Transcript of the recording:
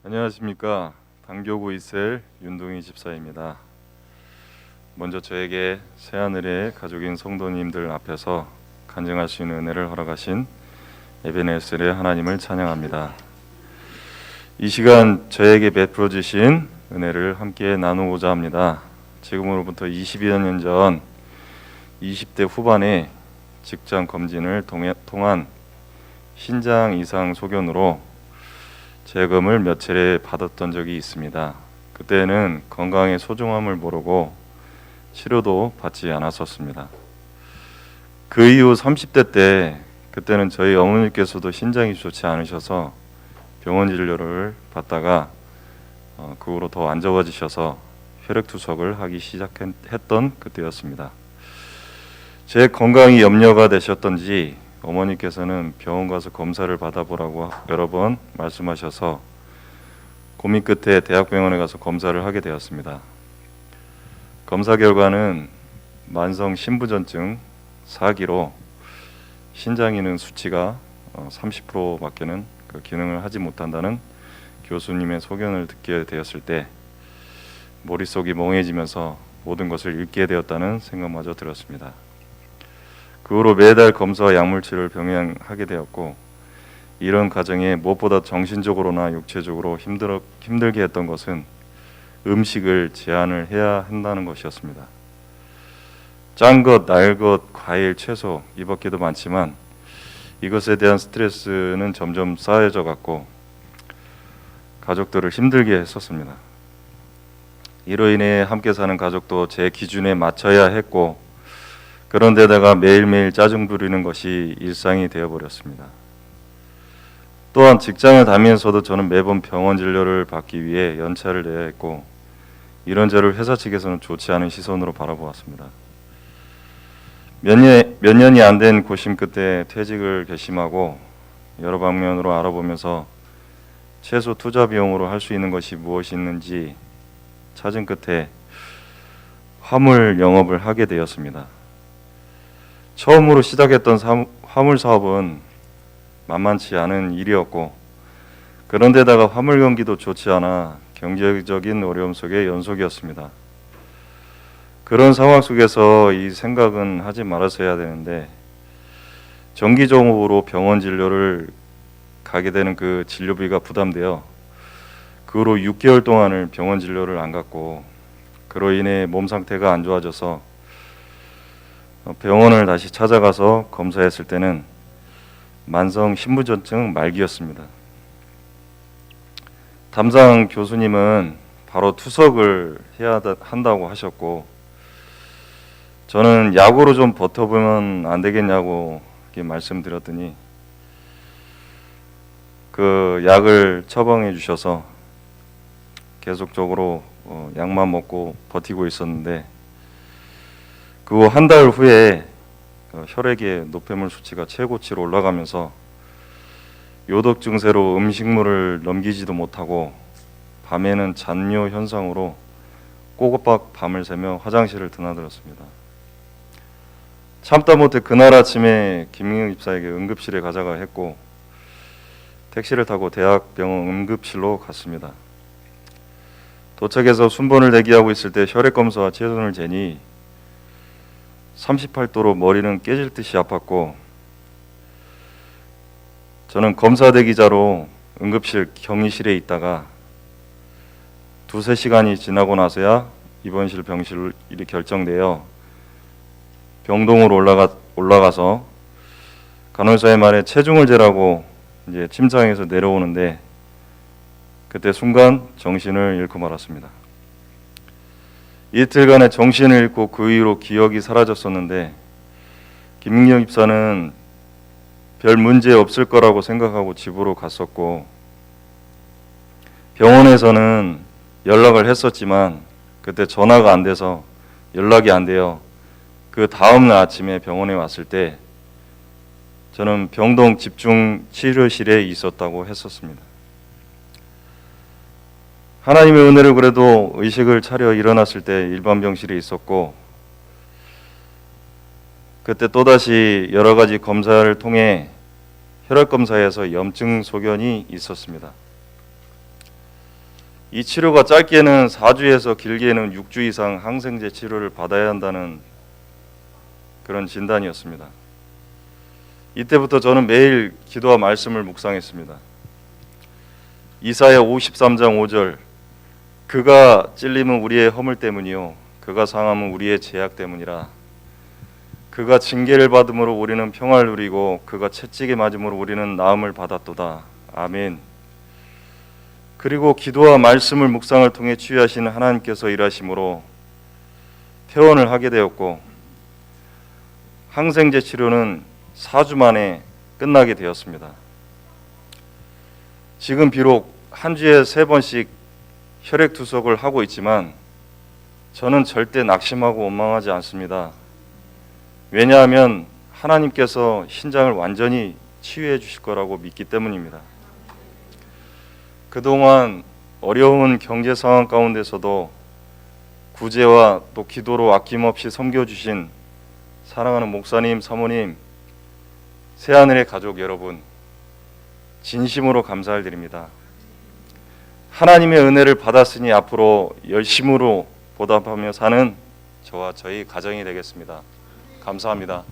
안녕하십니까. 당교구 이셀 윤동희 집사입니다. 먼저 저에게 새하늘의 가족인 성도님들 앞에서 간증할 수 있는 은혜를 허락하신 에베네셀의 하나님을 찬양합니다. 이 시간 저에게 베풀어 주신 은혜를 함께 나누고자 합니다. 지금으로부터 22여 년 전 20대 후반에 직장 검진을 통한 신장 이상 소견으로 재검을 몇 차례 받았던 적이 있습니다. 그때는 건강의 소중함을 모르고 치료도 받지 않았었습니다. 그 이후 30대 때 그때는 저희 어머니께서도 신장이 좋지 않으셔서 병원 진료를 받다가 그 후로 더 안 좋아지셔서 혈액투석을 하기 시작했던 그때였습니다. 제 건강이 염려가 되셨던지 어머니께서는 병원 가서 검사를 받아보라고 여러 번 말씀하셔서 고민 끝에 대학병원에 가서 검사를 하게 되었습니다. 검사 결과는 만성 신부전증 4기로 신장에는 수치가 30%밖에는 그 기능을 하지 못한다는 교수님의 소견을 듣게 되었을 때 머릿속이 멍해지면서 모든 것을 잃게 되었다는 생각마저 들었습니다. 그 후로 매달 검사와 약물 치료를 병행하게 되었고, 이런 과정에 무엇보다 정신적으로나 육체적으로 힘들게 했던 것은 음식을 제한을 해야 한다는 것이었습니다. 짠 것, 날 것, 과일, 채소 이 밖에도 많지만 이것에 대한 스트레스는 점점 쌓여져 갔고 가족들을 힘들게 했었습니다. 이로 인해 함께 사는 가족도 제 기준에 맞춰야 했고, 그런데다가 매일매일 짜증 부리는 것이 일상이 되어버렸습니다. 또한 직장을 다니면서도 저는 매번 병원 진료를 받기 위해 연차를 내야 했고, 이런 저를 회사 측에서는 좋지 않은 시선으로 바라보았습니다. 몇 년이 안 된 고심 끝에 퇴직을 결심하고 여러 방면으로 알아보면서 최소 투자 비용으로 할 수 있는 것이 무엇이 있는지 찾은 끝에 화물 영업을 하게 되었습니다. 처음으로 시작했던 화물 사업은 만만치 않은 일이었고, 그런데다가 화물 경기도 좋지 않아 경제적인 어려움 속의 연속이었습니다. 그런 상황 속에서 이 생각은 하지 말았어야 되는데, 정기적으로 병원 진료를 가게 되는 그 진료비가 부담되어 그 후로 6개월 동안을 병원 진료를 안 갔고, 그로 인해 몸 상태가 안 좋아져서 병원을 다시 찾아가서 검사했을 때는 만성 신부전증 말기였습니다. 담당 교수님은 바로 투석을 해야 한다고 하셨고, 저는 약으로 좀 버텨보면 안 되겠냐고 말씀드렸더니 그 약을 처방해 주셔서 계속적으로 약만 먹고 버티고 있었는데, 그 후 한 달 후에 혈액의 노폐물 수치가 최고치로 올라가면서 요독 증세로 음식물을 넘기지도 못하고 밤에는 잔뇨 현상으로 꼬박 밤을 새며 화장실을 드나들었습니다. 참다 못해 그날 아침에 김민경 집사에게 응급실에 가자가 했고, 택시를 타고 대학병원 응급실로 갔습니다. 도착해서 순번을 대기하고 있을 때 혈액 검사와 체온을 재니 38도로 머리는 깨질 듯이 아팠고, 저는 검사 대기자로 응급실 격리실에 있다가 2-3시간이 지나고 나서야 입원실 병실이 결정되어 병동으로 올라가서 간호사의 말에 체중을 재라고 이제 침상에서 내려오는데, 그때 순간 정신을 잃고 말았습니다. 이틀간의 정신을 잃고 그 이후로 기억이 사라졌었는데, 김민경 집사는 별 문제 없을 거라고 생각하고 집으로 갔었고, 병원에서는 연락을 했었지만 그때 전화가 안 돼서 연락이 안 돼요. 그 다음날 아침에 병원에 왔을 때 저는 병동 집중 치료실에 있었다고 했었습니다. 하나님의 은혜를 그래도 의식을 차려 일어났을 때 일반 병실에 있었고, 그때 또다시 여러 가지 검사를 통해 혈액 검사에서 염증 소견이 있었습니다. 이 치료가 짧게는 4주에서 길게는 6주 이상 항생제 치료를 받아야 한다는 그런 진단이었습니다. 이때부터 저는 매일 기도와 말씀을 묵상했습니다. 이사야 53장 5절, 그가 찔림은 우리의 허물 때문이요 그가 상함은 우리의 죄악 때문이라. 그가 징계를 받음으로 우리는 평화를 누리고 그가 채찍에 맞음으로 우리는 나음을 받았도다. 아멘. 그리고 기도와 말씀을 묵상을 통해 치유하시는 하나님께서 일하심으로 퇴원을 하게 되었고 항생제 치료는 4주 만에 끝나게 되었습니다. 지금 비록 한 주에 3번씩 혈액 투석을 하고 있지만 저는 절대 낙심하고 원망하지 않습니다. 왜냐하면 하나님께서 신장을 완전히 치유해 주실 거라고 믿기 때문입니다. 그동안 어려운 경제 상황 가운데서도 구제와 또 기도로 아낌없이 섬겨주신 사랑하는 목사님, 사모님, 새하늘의 가족 여러분, 진심으로 감사를 드립니다. 하나님의 은혜를 받았으니 앞으로 열심으로 보답하며 사는 저와 저희 가정이 되겠습니다. 감사합니다.